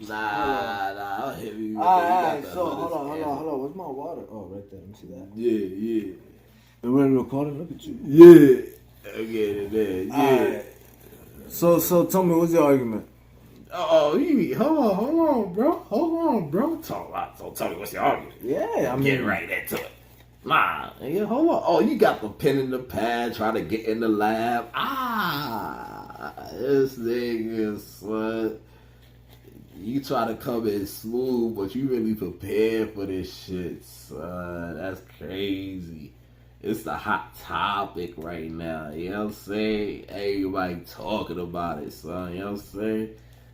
Nah, I'll hit you with Alright, so hold on. Where's my water? Oh, right there. Let me see that. Yeah. You ready recording? Look at you. Yeah. Okay, yeah. Alright. So tell me, what's your argument? Oh, hold on, bro. Don't tell me what's your argument. Yeah, Get right into it. Nah, nigga, hold on. Oh, you got the pen in the pad trying to get in the lab. This nigga, son. You try to come in smooth, but you really prepared for this shit, son. That's crazy. It's the hot topic right now. You know what I'm saying? Everybody talking about it, son. You know what I'm saying?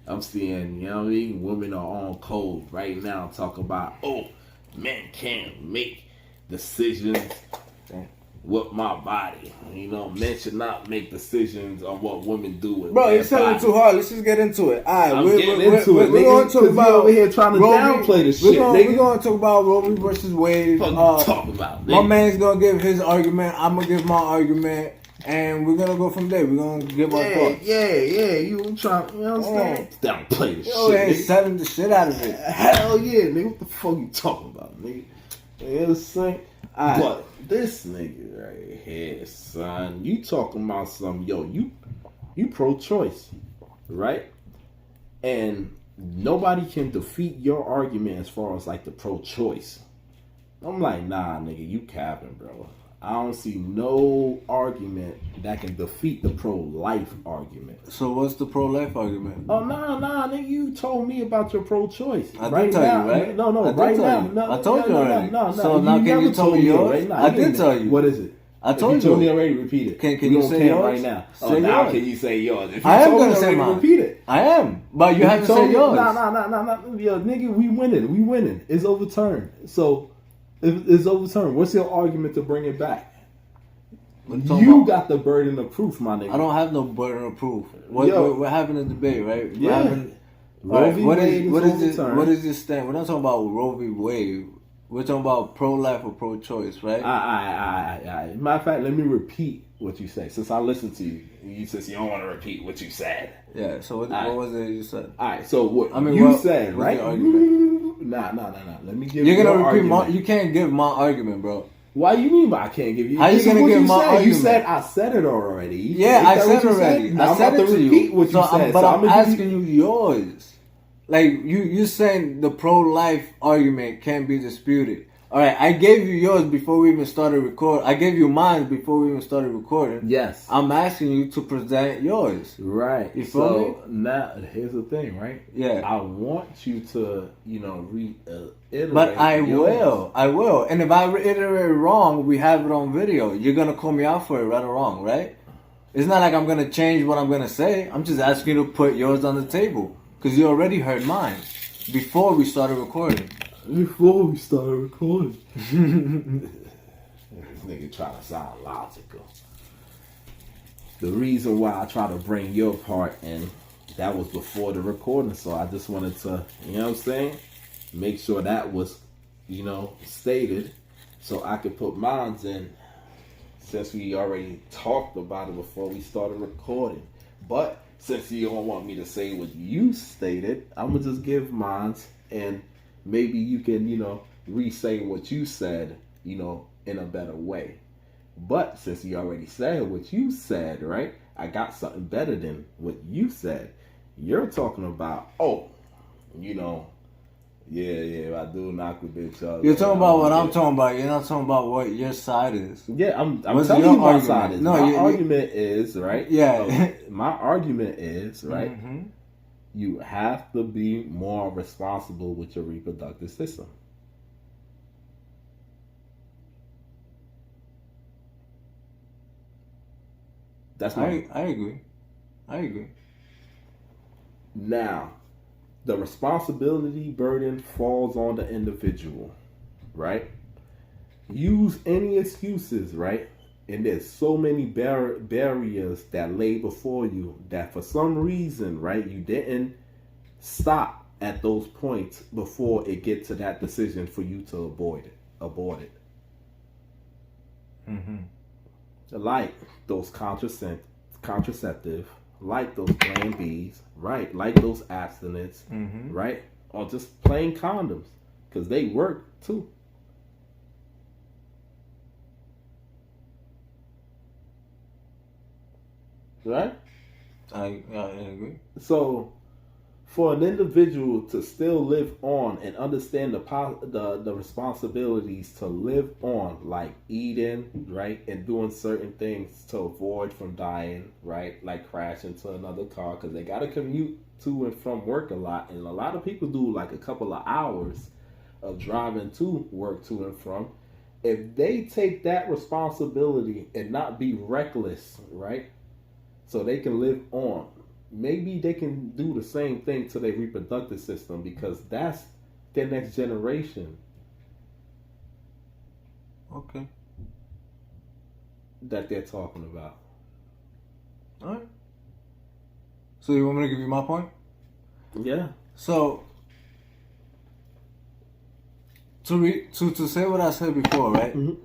I'm seeing, you know what I mean? Women are on code right now talking about, oh, men can't make decisions with my body. You know, men should not make decisions on what women do with Bro, their you're selling body. too hard. Let's just get into it. Alright, I'm getting into it. We're going to talk about over here trying to downplay the shit. We're going to talk about Roe v. versus Wade. Talk about my man's going to give his argument. I'm going to give my argument. And we're going to go from there. We're going to give our thoughts. Yeah. You trying, you know what I'm saying? Downplay the shit, nigga. Selling the shit out of it. Hell yeah, nigga. What the fuck you talking about, nigga? You know what I'm saying? Right. But this nigga right here, son, you talking about some, you pro-choice, right? And nobody can defeat your argument as far as like the pro-choice. I'm like, nah, nigga, you capping, bro. I don't see no argument that can defeat the pro-life argument. So what's the pro-life argument? Oh, nah, nigga, you told me about your pro-choice. I did tell you, right? No, right now. I told you already. No. So now can you tell me yours? I did tell you. What is it? I told you. You told me already, repeat it. Can you say yours? Right now. Say now yours. Can you say yours? If you I am going to say mine. Repeat it. I am. But you haven't said yours. Nah. Yo, nigga, we winning. It's overturned. So, if it's overturned, what's your argument to bring it back? You got the burden of proof, my nigga. I don't have no burden of proof. We're having a debate, right? Yeah. What is this stand? We're not talking about Roe v. Wade. We're talking about pro-life or pro-choice, right? Matter of fact, let me repeat what you say. Since I listened to you since you don't want to repeat what you said. Yeah, so what was it you said? Alright, so what you said, right? Nah. Let me give you You're gonna repeat argument. you can't give my argument, bro. Why you mean by I can't give you? How you gonna give my argument? You said I said it already. Yeah, I said it already. I said it to you. What you said. But I'm asking you yours. Like you saying the pro-life argument can't be disputed. All right, I gave you yours before we even started recording. I gave you mine before we even started recording. Yes. I'm asking you to present yours. Right. You feel me? Now, here's the thing, right? Yeah. I want you to, reiterate. But I will. And if I reiterate wrong, we have it on video. You're going to call me out for it, right or wrong, right? It's not like I'm going to change what I'm going to say. I'm just asking you to put yours on the table. Because you already heard mine before we started recording. This nigga trying to sound logical. The reason why I try to bring your part in, that was before the recording, so I just wanted to, you know what I'm saying, make sure that was, stated, so I could put mine in, since we already talked about it before we started recording. But since you don't want me to say what you stated, I'm gonna just give mine, and maybe you can, re-say what you said, in a better way. But since you already said what you said, right? I got something better than what you said. You're talking about, I do knock the bitch out. You're talking about what I'm talking about. You're not talking about what your side is. Yeah, I'm telling you my side is. My argument is, right? Yeah. My argument is, right? Mm-hmm. You have to be more responsible with your reproductive system. That's my. I agree. Now, the responsibility burden falls on the individual, right? Use any excuses, right? And there's so many barriers that lay before you that for some reason, right, you didn't stop at those points before it gets to that decision for you to abort it. Mm-hmm. Like those contraceptive, like those Plan Bs, right? Like those abstinence, right? Or just plain condoms, because they work too. Right? I agree. So, for an individual to still live on and understand the responsibilities to live on, like eating, right, and doing certain things to avoid from dying, right, like crashing into another car, because they got to commute to and from work a lot, and a lot of people do like a couple of hours of driving to work to and from. If they take that responsibility and not be reckless, right, so they can live on, maybe they can do the same thing to their reproductive system, because that's their next generation Okay. that they're talking about. All right. So you want me to give you my point? Yeah. So to say what I said before, right? Mhm.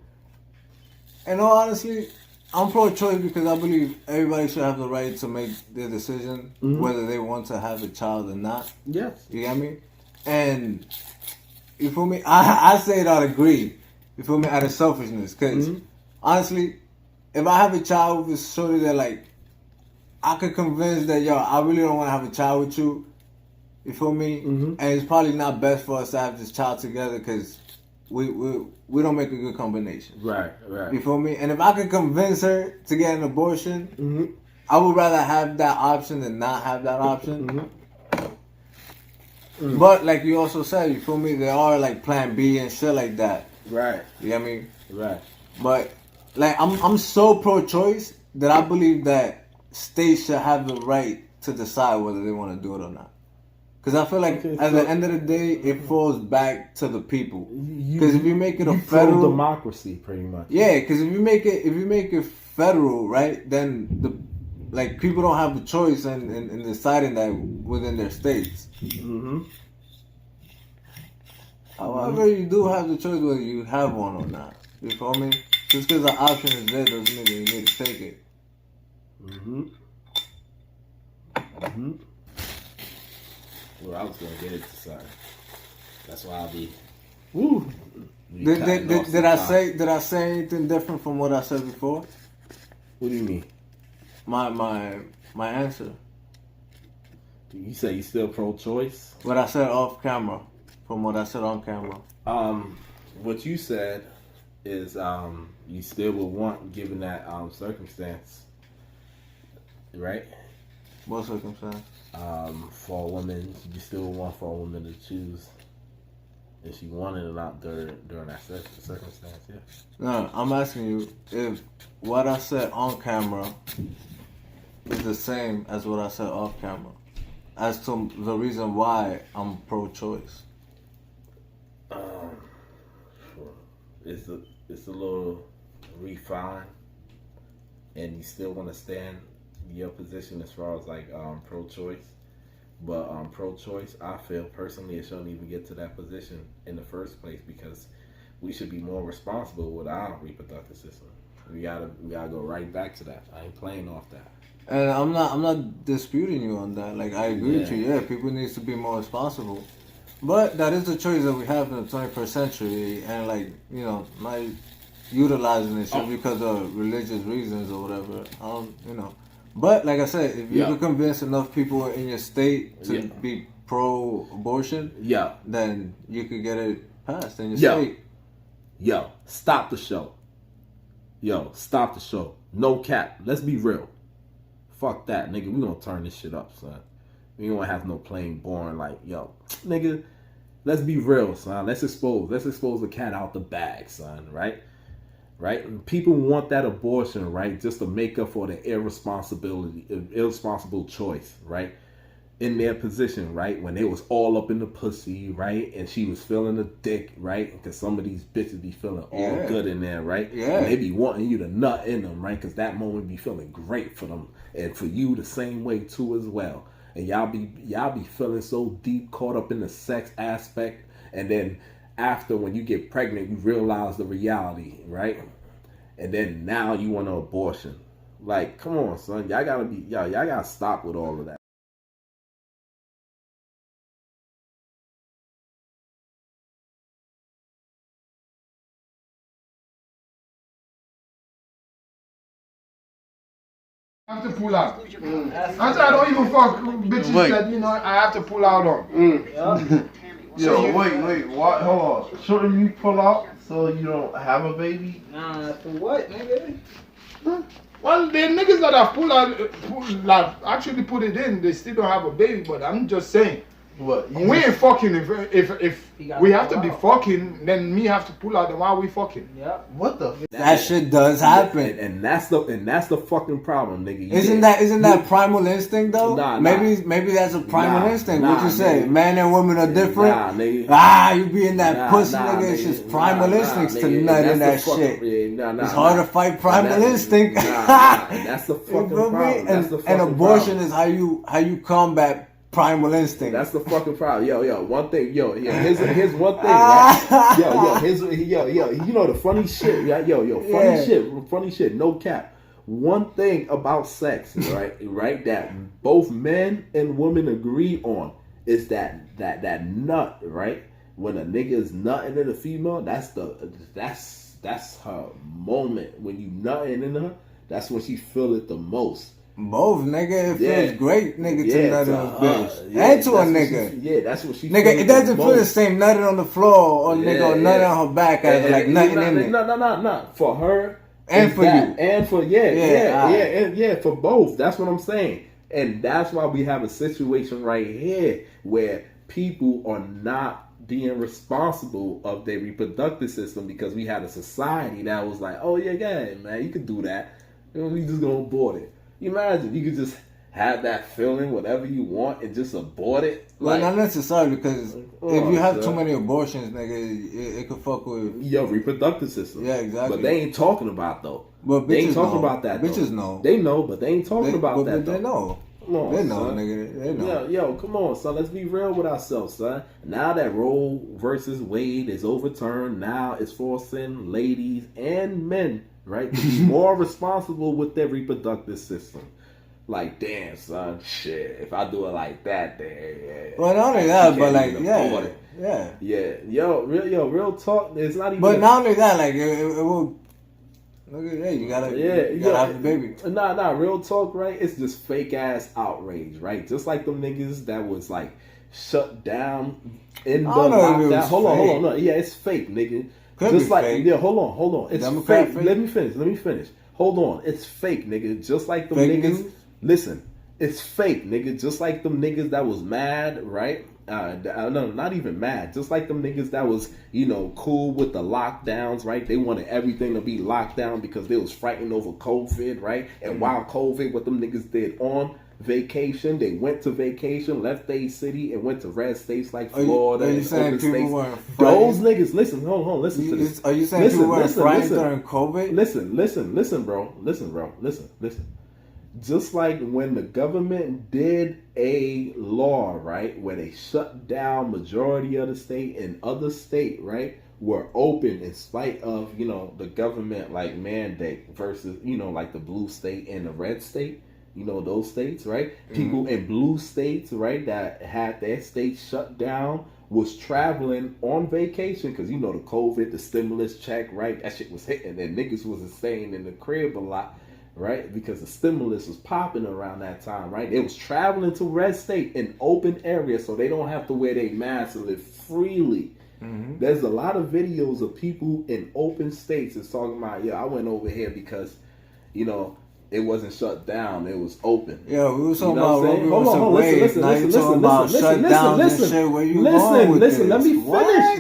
And all honestly, I'm pro-choice because I believe everybody should have the right to make their decision whether they want to have a child or not. Yes. You get me? And you feel me? I say it out of greed. You feel me? Out of selfishness. Because honestly, if I have a child with shorty that like, I could convince that, yo, I really don't want to have a child with you. You feel me? And it's probably not best for us to have this child together because we don't make a good combination. Right. Right. You feel me? And if I could convince her to get an abortion, I would rather have that option than not have that option. But like you also said, you feel me? There are like Plan B and shit like that. Right. You get me? Right. But like I'm so pro-choice that I believe that states should have the right to decide whether they want to do it or not. Because I feel like at the end of the day, it falls back to the people. Because if you make it a federal democracy, pretty much. yeah, because if you make it federal, right, then people don't have a choice in deciding that within their states. However, you do have the choice whether you have one or not. You feel me? Just because the option is there doesn't mean that you need to take it. Well, I was gonna get it to sorry. That's why I'll be. Woo. Did I say anything different from what I said before? What do you mean? My answer. You say you still pro-choice? What I said off camera from what I said on camera. What you said is you still would want, given that circumstance, right? What circumstance? For a woman, you still want for a woman to choose if she wanted it or not during that circumstance, yeah. No, I'm asking you if what I said on camera is the same as what I said off camera, as to the reason why I'm pro-choice. It's a little refined, and you still want to stand your position as far as like pro-choice. But pro-choice, I feel personally it shouldn't even get to that position in the first place, because we should be more responsible with our reproductive system. We gotta go right back to that. I ain't playing off that. And I'm not disputing you on that. Like I agree with you. Yeah, people needs to be more responsible. But that is the choice that we have in the 21st century, and like not utilizing it just because of religious reasons or whatever. But like I said, if you could convince enough people in your state to be pro-abortion, then you could get it passed in your state. Yo, stop the show. Stop the show. No cap. Let's be real. Fuck that, nigga. We gonna turn this shit up, son. We don't have no plain boring like, nigga. Let's be real, son. Let's expose the cat out the bag, son. Right? And people want that abortion, right, just to make up for the irresponsible choice, right, in their position, right, when they was all up in the pussy, right, and she was feeling the dick, right, because some of these bitches be feeling all good in there, right, and they be wanting you to nut in them, right, because that moment be feeling great for them, and for you the same way too as well, and y'all be feeling so deep caught up in the sex aspect, and then after, when you get pregnant, you realize the reality, right? And then now you want an abortion. Like, come on, son. Y'all gotta stop with all of that. I have to pull out. I don't even fuck bitches that I have to pull out on. Yo, wait, what? Hold on. Shouldn't you pull out so you don't have a baby? Nah, for what, nigga? Well, the niggas that have actually put it in, they still don't have a baby. But I'm just saying, What? we ain't fucking. If we have to be fucking, then me have to pull out. Then why are we fucking? Yep. What the? That shit does happen. And that's the fucking problem, nigga. Isn't that primal instinct though? Nah. Maybe that's a primal instinct. What you say? Nigga. Man and women are different. Nah, nigga. You be in that pussy, nigga. It's just primal instincts to nut in that shit. It's hard to fight primal instinct. And that's the fucking problem. And abortion is how you combat primal instinct. That's the fucking problem. Yo, one thing, here's one thing, right? Here's you know the funny shit, right? Funny shit, no cap. One thing about sex, right, that both men and women agree on is that nut, right? When a nigga is nutting in a female, that's her moment. When you nutting in her, that's when she feel it the most. Both, nigga. It feels great, nigga, to nut in a bitch. Yeah, and to a nigga. That's what she nigga, it doesn't feel the same nutting on the floor or nigga or nutting on her back as like nutting in it. No. For her. And for that. you. And for, for both. That's what I'm saying. And that's why we have a situation right here where people are not being responsible of their reproductive system because we had a society that was like, oh yeah, man, you could do that. We just gonna abort it. You imagine you could just have that feeling, whatever you want, and just abort it. Well, not necessarily, because if you have too many abortions, nigga, it could fuck with your reproductive system. Yeah, exactly. But they ain't talking about though. But they ain't talking about that. Bitches know. They know, but they ain't talking about that. They know. Come on, they know, son. nigga. They know. Yo, come on, son. Let's be real with ourselves, son. Now that Roe versus Wade is overturned, now it's forcing ladies and men, right, to be more responsible with their reproductive system. Like, damn, son, shit. If I do it like that, then yeah. Well, not only that, but like, real talk. It's not even. But not only that, like, it will. Look at that, you gotta have the baby. Nah, real talk, right? It's just fake ass outrage, right? Just like them niggas that was like shut down in the lockdown. Hold on, no, yeah, it's fake, nigga. Could just be like fake. Yeah, hold on, it's Democrat fake. fake. Let me finish. Hold on, it's fake, nigga. Just like them fake niggas. news? Listen, it's fake, nigga. Just like them niggas that was mad, right? No, not even mad. Just like them niggas that was, cool with the lockdowns, right? They wanted everything to be locked down because they was frightened over COVID, right? And while COVID, what them niggas did on vacation, they went to vacation, left their city, and went to red states like Florida. Are you saying people states. weren't Those niggas, listen, hold on, listen to this. Are you saying people weren't frightened during COVID? Listen, bro. Listen. Just like when the government did a law, right, where they shut down majority of the state and other state, right, were open in spite of, the government like mandate versus, like the blue state and the red state, those states, right? Mm-hmm. People in blue states, right, that had their state shut down was traveling on vacation because, the COVID, the stimulus check, right, that shit was hitting and niggas was staying in the crib a lot. Right, because the stimulus was popping around that time, right? They was traveling to red state in open areas, so they don't have to wear their masks to live freely. Mm-hmm. There's a lot of videos of people in open states that's talking about, I went over here because, it wasn't shut down; it was open. Yeah, we were talking about Hold on, listen.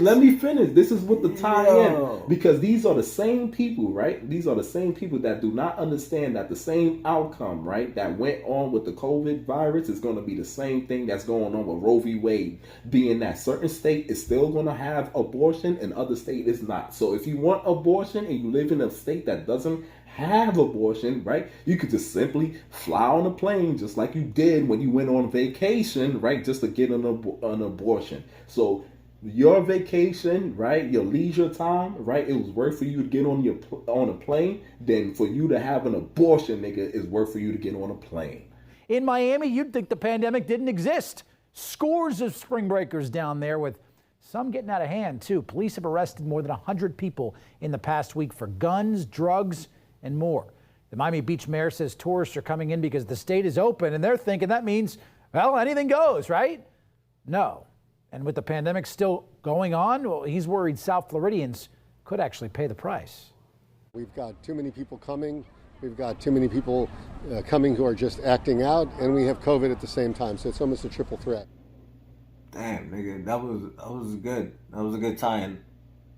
Let me finish. This is what the tie in, because these are the same people, right? These are the same people that do not understand that the same outcome, right, that went on with the COVID virus is going to be the same thing that's going on with Roe v. Wade, being that certain state is still going to have abortion and other state is not. So if you want abortion and you live in a state that doesn't have abortion, right, you could just simply fly on a plane just like you did when you went on vacation, right, just to get an abortion. So your vacation, right? Your leisure time, right? It was worth for you to get on a plane than for you to have an abortion, nigga. Is worth for you to get on a plane. In Miami, you'd think the pandemic didn't exist. Scores of spring breakers down there, with some getting out of hand, too. Police have arrested more than 100 people in the past week for guns, drugs, and more. The Miami Beach mayor says tourists are coming in because the state is open, and they're thinking that means, well, anything goes, right? No. And with the pandemic still going on, well, he's worried South Floridians could actually pay the price. We've got too many people coming. We've got too many people coming who are just acting out, and we have COVID at the same time. So it's almost a triple threat. Damn, nigga, that was good. That was a good tie-in.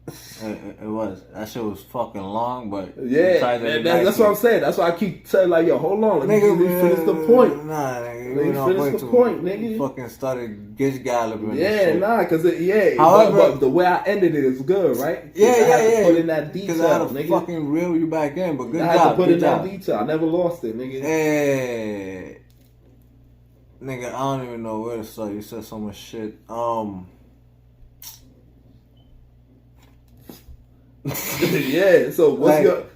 It was. That shit was fucking long, but Yeah, that's what I'm saying. That's why I keep saying, like, yo, hold on, let me finish the point. Nah, nigga, Let me finish the point, nigga. Fucking started gish galloping. Yeah, nah, cause However, but the way I ended it is good, right? Yeah. I had to put in that detail, Because I had to nigga. fucking reel you back in, but good I job. had to put good in job. that detail. I never lost it, nigga. Hey, nigga, I don't even know where to start. You said so much shit. Yeah. So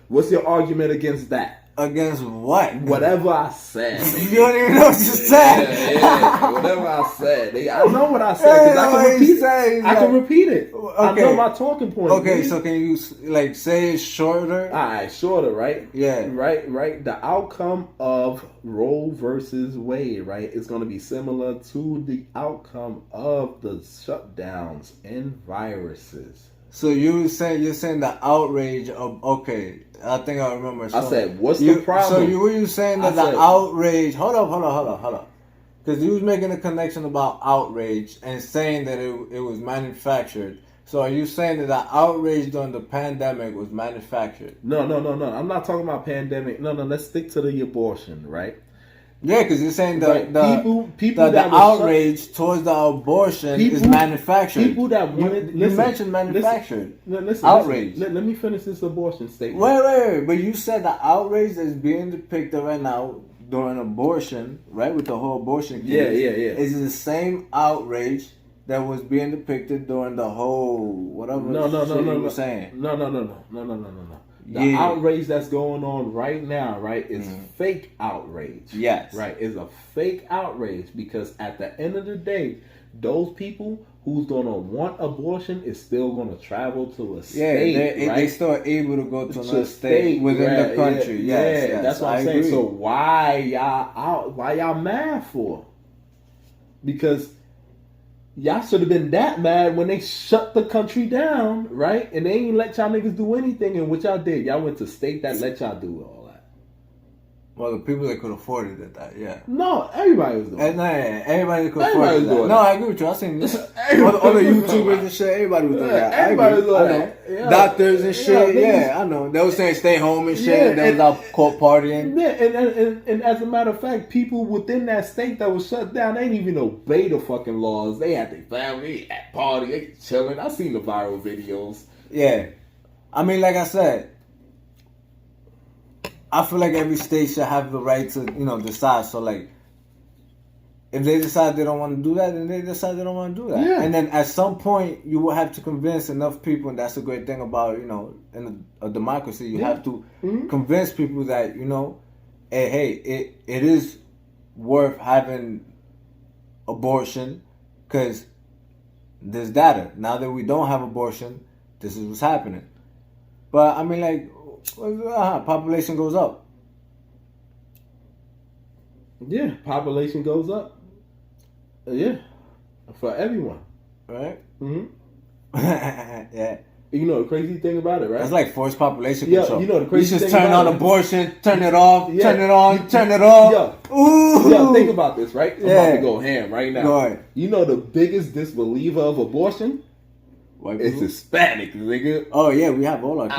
what's your argument against that? Against what? Whatever I said. Nigga. You don't even know what you said. Yeah. Whatever I said. Nigga, I know what I said because I can repeat it. I can repeat it. I know my talking point. Okay, nigga. so can you like say it shorter? All right, shorter, right? Yeah. Right. The outcome of Roe versus Wade, right, is going to be similar to the outcome of the shutdowns and viruses. So you're saying the outrage of I think I remember. So I said, what's the problem? So were you saying that the outrage? Hold up. Because you was making a connection about outrage and saying that it was manufactured. So are you saying that the outrage during the pandemic was manufactured? No. I'm not talking about pandemic. No. Let's stick to the abortion, right? Yeah, because you're saying Right. People the that outrage towards the abortion is manufactured. People that wanted you mentioned manufactured. Listen, outrage. Let me finish this abortion statement. Wait. But you said the outrage that's being depicted right now during abortion, right, with the whole abortion case, Yeah. is the same outrage that was being depicted during the whole whatever No. you were saying. No. The outrage that's going on right now, right, is fake outrage. Yes. Right, is a fake outrage because at the end of the day, those people who's gonna want abortion is still gonna travel to a state, right? They still able to go to another state within the country. Yes, that's what I'm saying. agree. So why y'all mad for? Because y'all should have been that mad when they shut the country down, right? And they ain't let y'all niggas do anything. And what y'all did, y'all went to state that let y'all do all that. Well, the people that could afford it did that, yeah. No, everybody was doing it. Everybody could afford Everybody was that. doing No, that. I agree with you. I seen all the YouTubers and shit. Everybody was doing that. Everybody was doing I know. that. Yeah. Doctors and shit. Yeah, Yeah, I know. They were saying stay home and shit. Yeah, They was out court partying. Yeah, and as a matter of fact, people within that state that was shut down, they didn't even obey the fucking laws. They had their family at party, they chilling. I seen the viral videos. Yeah. I mean, like I said, I feel like every state should have the right to, decide. So, like, if they decide they don't want to do that, then they decide they don't want to do that. Yeah. And then at some point, you will have to convince enough people, and that's a great thing about, in a democracy, you have to convince people that, hey, it is worth having abortion because there's data. Now that we don't have abortion, this is what's happening. But, I mean, like, population goes up. Yeah, population goes up. Yeah, for everyone. Right? Mm-hmm. Yeah. You know the crazy thing about it, right? That's like forced population Yeah, control. you know the crazy you just thing turn about on it. abortion, turn it off, Yeah. turn it on, turn it off. Yo. Ooh. Yo, think about this, right? I'm about Yeah. to go ham right now. Go ahead. You know the biggest disbeliever of abortion? White It's people? Hispanic, nigga. Oh yeah, we have all our kids.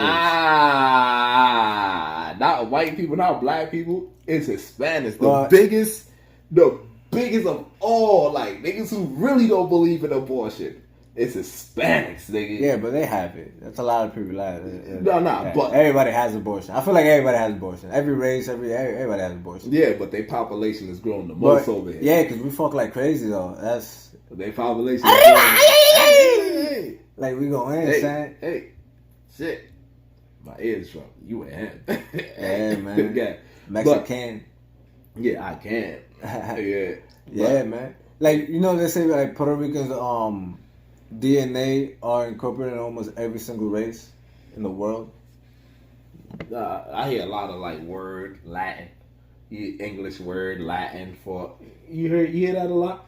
Not white people, not black people. It's Hispanics. Well, The biggest of all, like niggas who really don't believe in abortion. It's Hispanics, nigga. Yeah, but they have it. That's a lot of people. But everybody has abortion. I feel like everybody has abortion. Every race, everybody has abortion. yeah, but their population is growing the But, most over here. yeah, because we fuck like crazy though. They population. Hey, Like we go in, hey, son. hey, shit. My ears trouble. You and him. Yeah, man. Yeah. Mexican. Yeah, I can. Yeah. Yeah, man. Like, you know, they say like Puerto Ricans DNA are incorporated in almost every single race in the world. I hear a lot of like word Latin, English word Latin for. You hear that a lot?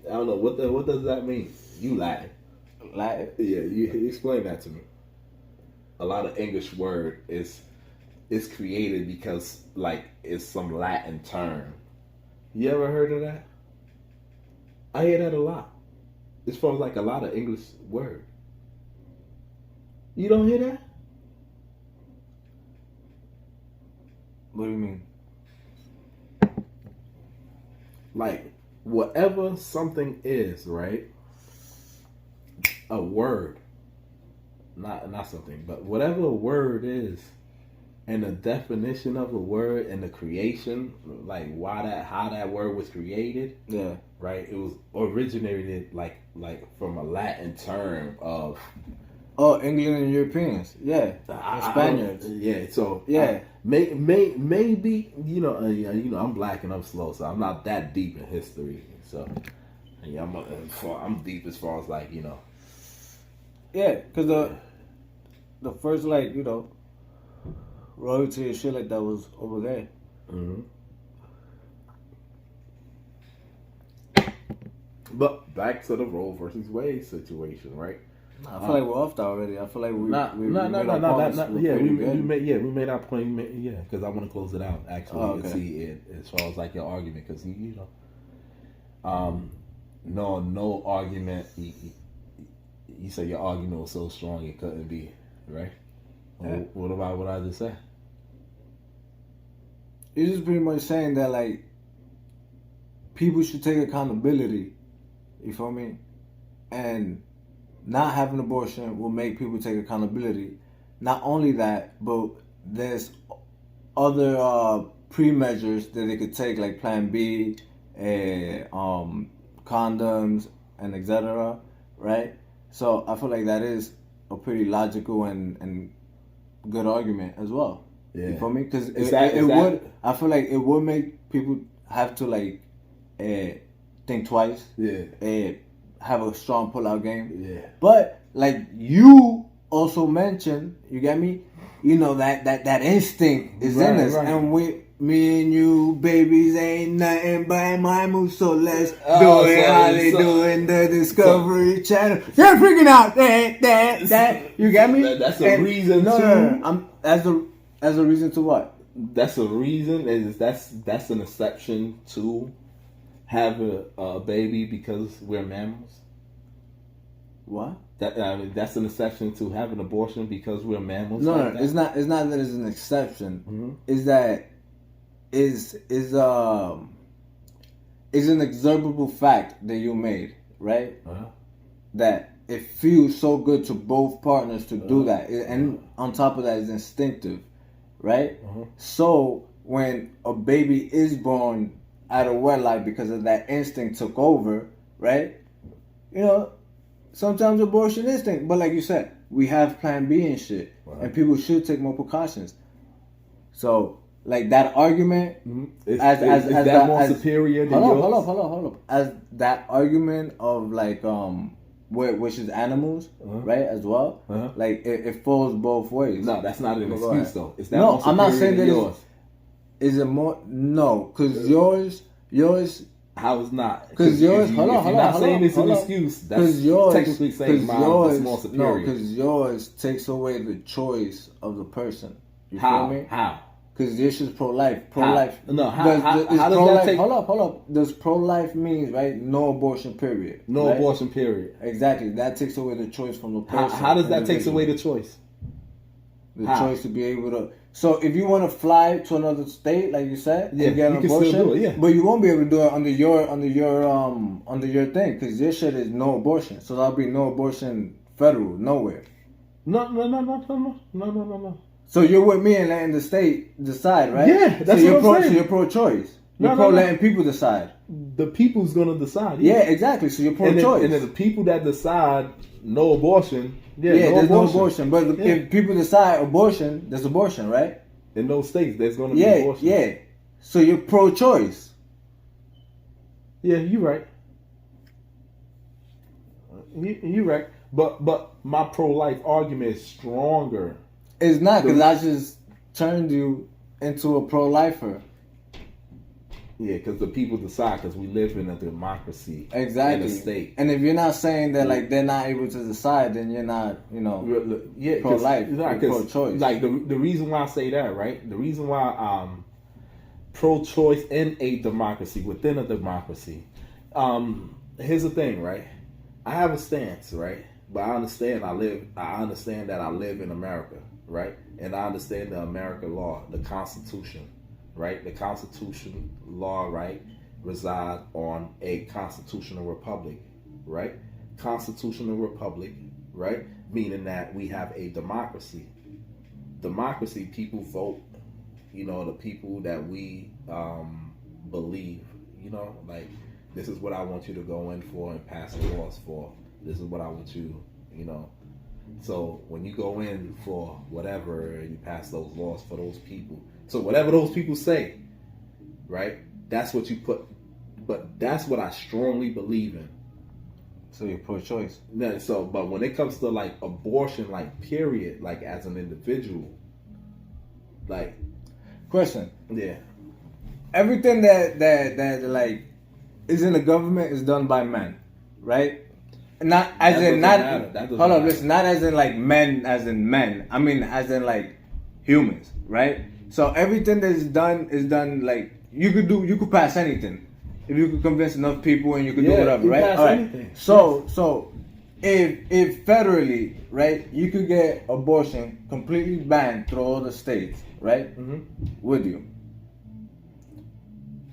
I don't know what does that mean. You Latin? Latin. Yeah, you explain that to me. A lot of English word is created because like it's some Latin term. You ever heard of that? I hear that a lot. It's from like a lot of English word. You don't hear that? What do you mean? Like whatever something is, right? A word. Not something, but whatever a word is, and the definition of a word and the creation, like how that word was created, Yeah. right? It was originated like from a Latin term of England and Europeans. Yeah. Spaniards. Yeah, so Yeah. Maybe I'm black and I'm slow, so I'm not that deep in history. So yeah, I'm deep as far as like Yeah, because the first, like, royalty and shit like that was over there. Mm-hmm. But back to the Roe versus Wade situation, right? I feel like we're off that already. I feel like we No. made We made our point. Yeah, because I want to close it out actually and see it as far as like your argument, because no argument. You said your argument was so strong it couldn't be right. Yeah. What about what I just said? It's just pretty much saying that like people should take accountability. You feel me? And not having an abortion will make people take accountability. Not only that, but there's other pre-measures that they could take, like Plan B, condoms, and etc. Right? So I feel like that is a pretty logical and good argument as well. Yeah. You feel me? Because would. I feel like it would make people have to like think twice. Yeah. Have a strong pull-out game. Yeah. But like you also mentioned, you get me? That instinct is in us, right. and me and you, babies, ain't nothing but my move. So let's do it how they do in the Discovery Channel. You're freaking out. That you get me? That's a reason to. I'm as a reason to what? That's a reason. That's an exception to have a baby because we're mammals. What? That's an exception to have an abortion because we're mammals. No, it's not. It's not that it's an exception. Mm-hmm. Is that is an observable fact that you made, right? Uh-huh. That it feels so good to both partners to do that, and on top of that, it's instinctive, right? Uh-huh. So when a baby is born out of wedlock because of that instinct took over, right? Sometimes abortion instinct, but like you said, we have Plan B and shit, and people should take more precautions. So, like that argument, is that more superior than yours? Hold up. As that argument of like which is animals, right? As well, like it falls both ways. No, that's not an excuse though. Is that no, more I'm not saying that yours? Is it more? No, because yours. How is not? Because yours, if you're not saying it's an excuse, that's technically saying mine is more superior. No, because yours takes away the choice of the person. You How? feel me? How? Because this is pro-life. Pro-life. No, how does that take? Hold up. Does pro-life means, right, no abortion, period. No right? abortion, period. Exactly. That takes away the choice from the person. How does that take away the choice? The choice to be able to. So if you want to fly to another state, like you said, yeah, and get an you can abortion, still do it, yeah. But you won't be able to do it under your thing, because your shit is no abortion. So there'll be no abortion federal nowhere. No. So you're with me and letting the state decide, right? Yeah, that's so what I'm saying. So you're pro-choice. You're No, pro no, no. letting people decide. The people's gonna decide. Yeah, exactly. So you're And then, pro-choice. and then the people that decide no abortion, yeah, there's no abortion. But if people decide abortion, there's abortion, right? In those states, there's gonna be Yeah, abortion. yeah. So you're pro-choice. Yeah, you're right. You're right. But my pro-life argument is stronger. It's not, because I just turned you into a pro-lifer. Yeah, because the people decide. Because we live in a democracy. Exactly. In a state. And if you're not saying that like they're not able to decide, then you're not, you know, Yeah, pro-life, You're you're pro-choice. Like the reason why I say that, right? The reason why pro-choice in a democracy, within a democracy. Here's the thing, right? I have a stance, right? But I understand that I live in America, right? And I understand the American law, the Constitution, right? The Constitution law, right, reside on a constitutional republic, right? Constitutional republic, right? Meaning that we have a democracy. Democracy, people vote, you know, the people that we believe, you know, like, this is what I want you to go in for and pass laws for. This is what I want you, you know. So when you go in for whatever and you pass those laws for those people, so whatever those people say, right? That's what you put. But that's what I strongly believe in. so you're pro-choice. Yeah, so, but when it comes to like abortion, like period, like as an individual, like, Question: yeah, everything that like is in the government is done by men, right? Not as That in doesn't not. matter. That doesn't Hold on, matter. listen. Not as in like men, as in men. I mean, as in like humans, right? So everything that is done like you could pass anything if you could convince enough people and you could do Yeah, whatever, you right? pass All right. anything. So if federally, right, you could get abortion completely banned through all the states, right? Mm-hmm. Would you?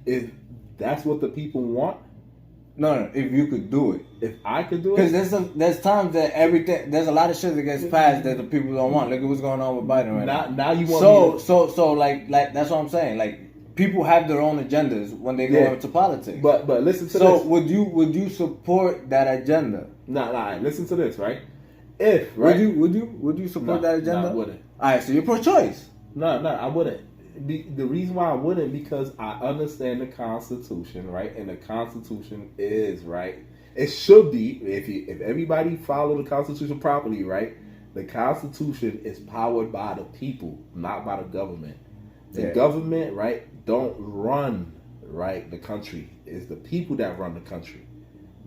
if that's what the people want, No, if you could do it. if I could do Because it, there's times that there's a lot of shit that gets passed that the people don't want. Look at what's going on with Biden right now. now you want me to, So like that's what I'm saying. Like people have their own agendas when they go Yeah. into politics. but listen to so this. would you support that agenda? Nah, listen to this, right? If right, Would you support Nah, that agenda? nah, I wouldn't. All right, so you're pro-choice. No, I wouldn't. The reason why I wouldn't, because I understand the Constitution, right? And the Constitution is right. It should be, if everybody follow the Constitution properly, right? The Constitution is powered by the people, not by the government. The Yeah. government, right, don't run, right, the country. It's the people that run the country.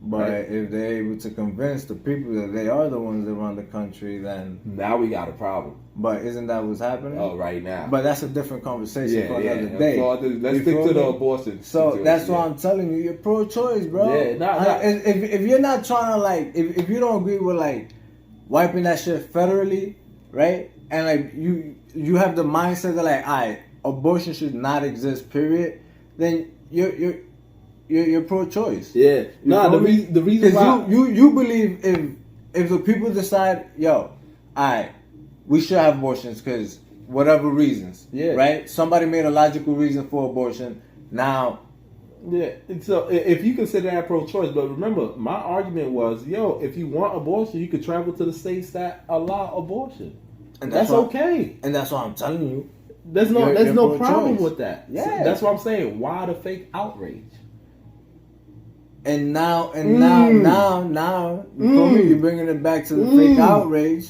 But Right. if they're able to convince the people that they are the ones that run the country, then. Now we got a problem. But isn't that what's happening? Oh, right now. But that's a different conversation for another yeah. day. So let's You stick feel to the me? abortion. So situation, that's why yeah. I'm telling you, you're pro-choice, bro. Yeah, nah. If you're not trying to like, if you don't agree with like wiping that shit federally, right? And like you have the mindset that like, alright, abortion should not exist, period. Then you're pro-choice. Yeah. Nah, feel me? the reason why Because you believe if the people decide, yo, alright, we should have abortions because whatever reasons, Yeah. right? Somebody made a logical reason for abortion. Now, Yeah, and so if you consider that pro-choice, but remember, my argument was, yo, if you want abortion, you could travel to the states that allow abortion, and that's why- okay. And that's why I'm telling you. There's You're no pro-choice. problem with that. Yeah. That's what I'm saying. Why the fake outrage? And now, you feel me? You're bringing it back to the fake outrage,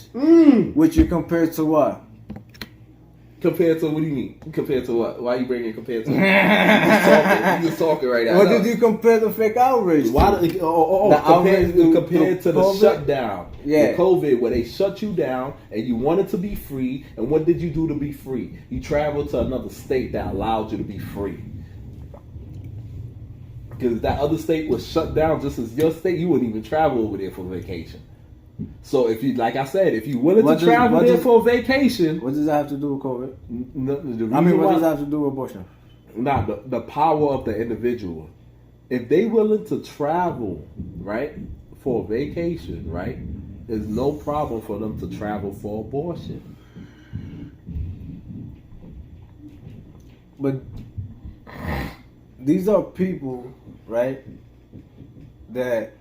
which you compare to what? Compared to what do you mean? Compared to what? Why you bringing it compared to? You just talking right now. What did you compare the fake outrage to? Why? The outrage compared to the COVID? shutdown, Yeah. the COVID, where they shut you down and you wanted to be free. And what did you do to be free? You traveled to another state that allowed you to be free. Because that other state was shut down just as your state, you wouldn't even travel over there for vacation. So if you, like I said, if you willing to travel there for vacation, What does that have to do with COVID? the reason I mean, what why- does that have to do with abortion? Nah, the power of the individual. If they willing to travel, right, for a vacation, right, there's no problem for them to travel for abortion. But these are people, right? That,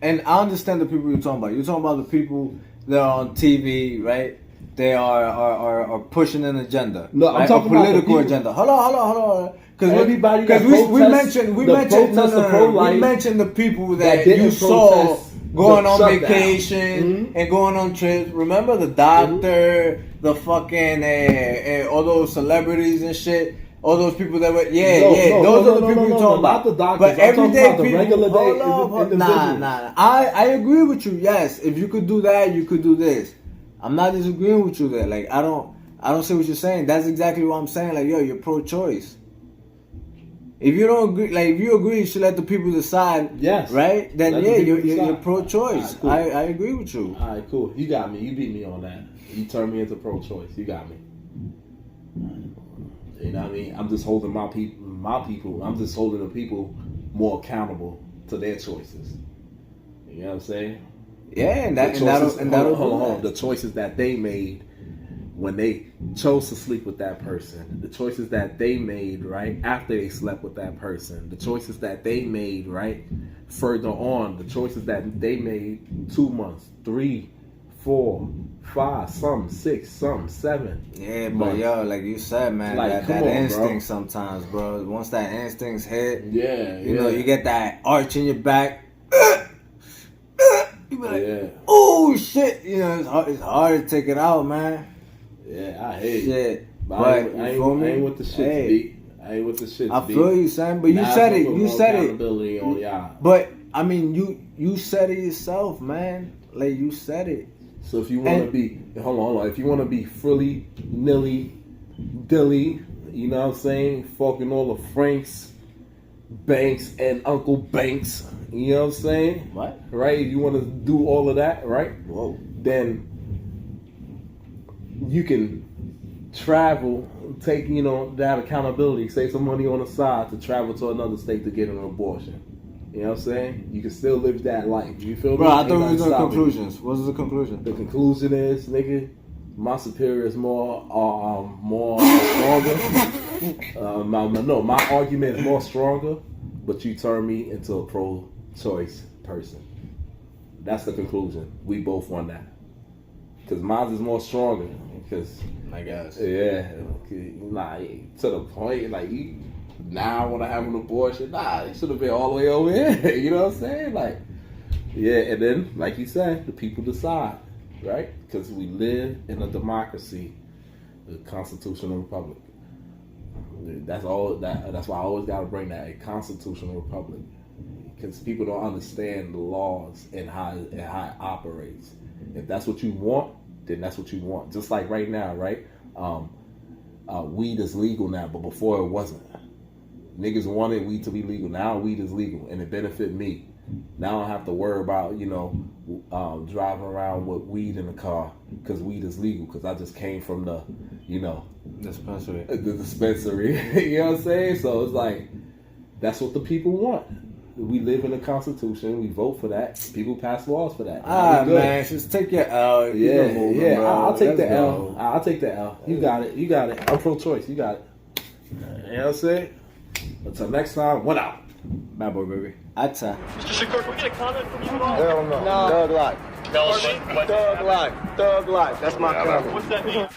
and I understand the people you're talking about. You're talking about the people that are on TV, right? They are pushing an agenda. No, I'm right? talking a about the political people. agenda. Hold on. Everybody that we protests- mentioned the no, protest of pro-life we mentioned the people that that didn't you saw protest going the on shutdown. vacation and going on trips. Remember the doctor, the fucking all those celebrities and shit. All those people that were those are the people you're talking about. Not the doctors. But I'm talking everyday about the people, regular day hold up, individuals. Nah. I agree with you. Yes, if you could do that, you could do this. I'm not disagreeing with you there. Like I don't see what you're saying. That's exactly what I'm saying. Like you're pro-choice. If you don't agree, like if you agree, you should let the people decide. Yes. Right? Then Let the yeah, people you're decide. pro-choice. All right, I agree with you. All right, cool. You got me. You beat me on that. You turned me into pro-choice. You got me. You know what I mean? I'm just holding my people. I'm just holding the people more accountable to their choices. You know what I'm saying? Yeah, and Hold that'll on. The choices that they made when they chose to sleep with that person, the choices that they made right after they slept with that person, the choices that they made right further on, the choices that they made 2 months, 3, 4, 5, some 6, some 7. Yeah, but months. yo, like you said, man, Like, that come on, instinct bro. sometimes, bro. Once that instinct's hit, Yeah, you know, you get that arch in your back. You be like, Yeah. oh shit, you know, it's hard to take it out, man. Yeah, I hate it. Shit, But but I you ain't feel me? with the shit, Hey, B. I ain't with the shit. I feel you, son, but you Now said I'm it. putting You more said it. accountability on y'all. But I mean, you said it yourself, man. Like you said it. So if you want to And- be, hold on. If you want to be fully nilly dilly, you know what I'm saying? Fucking all the Franks, Banks, and Uncle Banks. You know what I'm saying? What? Right? If you want to do all of that, right? Whoa. Then you can travel, take, that accountability, save some money on the side to travel to another state to get an abortion. You know what I'm saying? You can still live that life. You feel Bro, me? I Ain't thought we nothing was doing stopping you. conclusions. What's the conclusion? The conclusion is, nigga, my superior is more stronger. My argument is more stronger, but you turn me into a pro-choice person. That's the conclusion. We both won that. Because mine is more stronger. Because, I guess. yeah, nah, to the point, like, you now want to have an abortion? Nah, it should have been all the way over here. You know what I'm saying? Like, yeah, and then, like you said, the people decide, right? Because we live in a democracy, a constitutional republic. That's all. That's why I always got to bring that, a constitutional republic, because people don't understand the laws and how it operates. If that's what you want, then that's what you want. Just like right now, right? Weed is legal now, but before it wasn't. Niggas wanted weed to be legal. Now weed is legal, and it benefit me. Now I don't have to worry about, driving around with weed in the car because weed is legal. Because I just came from the, Dispensary. the dispensary. You know what I'm saying? So it's like, that's what the people want. We live in a constitution. We vote for that. People pass laws for that. Ah, We good. man, just take your L. Keep Yeah, it moving, yeah. bro. I'll take Let's the L. go. I'll take the L. You got it. You got it. I'm pro-choice. You got it. You know what I'm saying? Until next time, what out? Bad boy, baby. Atta. Mr. Shakur, can we get a comment from you at all? Hell no. Thug life. No, what? Thug life. Thug life. That's my comment. What's that mean?